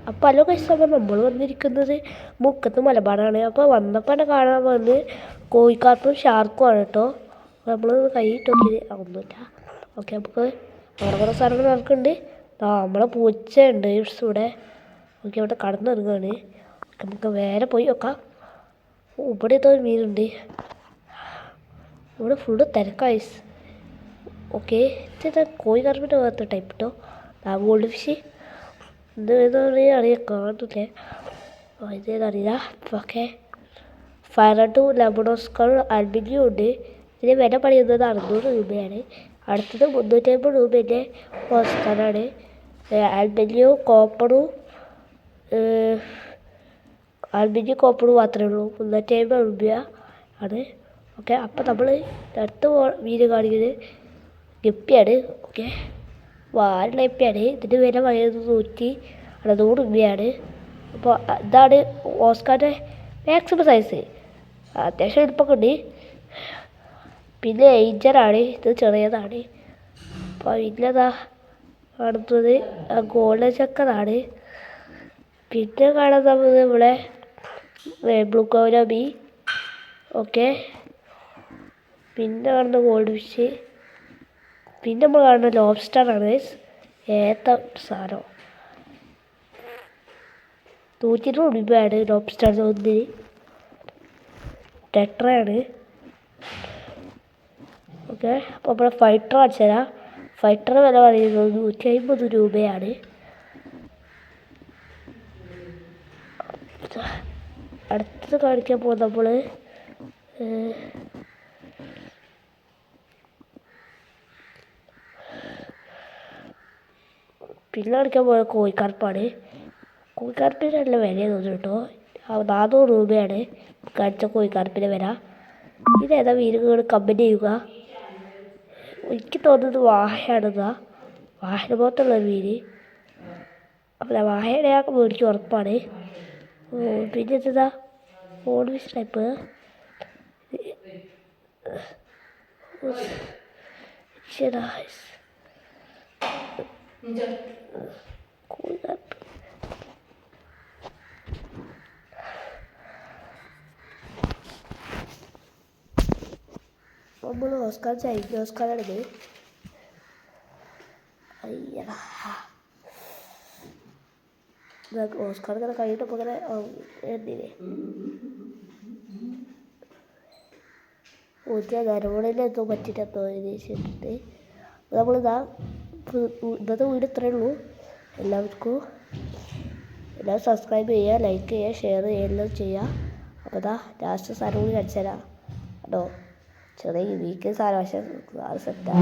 അപ്പോൾ അല്ലോ കഴിച്ചപ്പോൾ നമ്മൾ വന്നിരിക്കുന്നത് മുക്കത്ത് മലബാറാണ്. അപ്പോൾ വന്നപ്പോൾ തന്നെ കാണാൻ വന്ന് കോഴിക്കാർപ്പും ഷാർക്കും ആണ് കേട്ടോ. നമ്മൾ കൈയിട്ട് നോക്കി ഒന്നുമില്ല. ഓക്കെ, നമുക്ക് വേറെ കുറേ സാധനങ്ങൾ നടക്കുന്നുണ്ട്. നമ്മളെ പൂച്ച ഉണ്ട് ഇവിടെ. ഓക്കെ, അവിടെ കടന്നിറങ്ങുകയാണ്. നമുക്ക് വേറെ പോയി നോക്കാം. ഇവിടെ എന്തോ മീനുണ്ട്. ഇവിടെ ഫുള്ള് തിരക്കായി. ഓക്കെ, ഇതാ കോഴിക്കാർപ്പിൻ്റെ ഭാഗത്ത് ടൈപ്പ് കേട്ടോ. ഗോൾഡ് ഫിഷ് ഇത് അറിയാം, കാണുന്നില്ലേ? ഇതേതറിയില്ല. ഓക്കെ, ഫയറട്ടു ലെമണോസ്കൾ അൽബിനിയും ഉണ്ട്. ഇതിന് വില പറയുന്നത് 600 രൂപയാണ്. അടുത്തത് 350 രൂപേൻ്റെ ഓസ്കാറാണ്. അൽബിനിയും കോപ്പറും മാത്രമേ ഉള്ളൂ. 350 രൂപ ആണ്. ഓക്കെ, അപ്പം നമ്മൾ അടുത്ത മീൻ കാണിക്കുന്നത് ഗപ്പിയാണ്. ഓക്കെ, വാലുള്ള ഗപ്പിയാണ്. ഇതിൻ്റെ വില പറയുന്നത് 160 രൂപയാണ്. അപ്പോൾ ഇതാണ് ഓസ്കാറിൻ്റെ മാക്സിമം സൈസ്. അത്യാവശ്യം എളുപ്പമൊക്കെ ഉണ്ട്. പിന്നെ ഏഞ്ചറാണ്, ഇത് ചെറിയതാണ്. അപ്പോൾ ഇന്നതാ കാണുന്നത് ഗോൾഡൻ ചക്കറാണ്. പിന്നെ കാണുന്നത് ഇവിടെ ബ്ലൂ കോലമി. ഓക്കെ, പിന്നെ കാണുന്ന ഗോൾഡ് ഫിഷ്. പിന്നെ നമ്മൾ കാണുന്ന ലോബ്സ്റ്ററാണ്. ഏത്ത സാധനം 120 രൂപയാണ് ലോബ്സ്റ്റർ ഒന്നിന്. ടെട്രയാണ്. ഓക്കെ, അപ്പോൾ നമ്മൾ ഫൈറ്റർ കാണിച്ചു തരാം. ഫൈറ്റർ വില പറയുന്നത് 150 രൂപയാണ്. അടുത്തത് കാണിക്കാൻ പോകുന്നത് നമ്മൾ പിന്നെ കാണിക്കാൻ പോകുന്നത് കോഴിക്കാർപ്പാണ്. കോഴിക്കാർപ്പിന് നല്ല വിലയാണ് തോന്നുന്നു കേട്ടോ. 400 രൂപയാണ് കാണിച്ച കോഴിക്കാർപ്പിൻ്റെ വില. ഇതേതാ മീനുകൾ കമൻറ്റ് ചെയ്യുക. എനിക്ക് തോന്നുന്നത് വാഹയാണെന്നാ. വാഹന പോലത്തുള്ള മീൻ. അപ്പോൾ വാഹയുടെ മേടിച്ച് ഉറപ്പാണ്. പിന്നെ എന്താ ഗോൾഡ് ഫിഷ് ടൈപ്പ് കോഴിക്കാർപ്പ്. നമ്മൾ ഓസ്കാർ ചൈന ഓസ്കാറാണിത്. അയ്യടാ, ഓസ്കാർ ഇങ്ങനെ കഴിഞ്ഞിട്ടപ്പോൾ ഇങ്ങനെ എന്തിനെ നരവണയിലെന്തോ പറ്റിയിട്ടെന്തോ എഴുതിയിട്ടുണ്ട്. നമ്മളിതാ ഇന്നത്തെ വീട് ഇത്രയേ ഉള്ളൂ. എല്ലാവർക്കും സബ്സ്ക്രൈബ് ചെയ്യുക, ലൈക്ക് ചെയ്യുക, ഷെയർ ചെയ്യുക, എല്ലാം ചെയ്യുക. അപ്പോൾ ഇതാ ലാസ്റ്റ് സാധനം കൂടി കാണിച്ചു തരാം കേട്ടോ. ചെറിയ വീക്ക് സാധനം പക്ഷേ സെറ്റാണ്.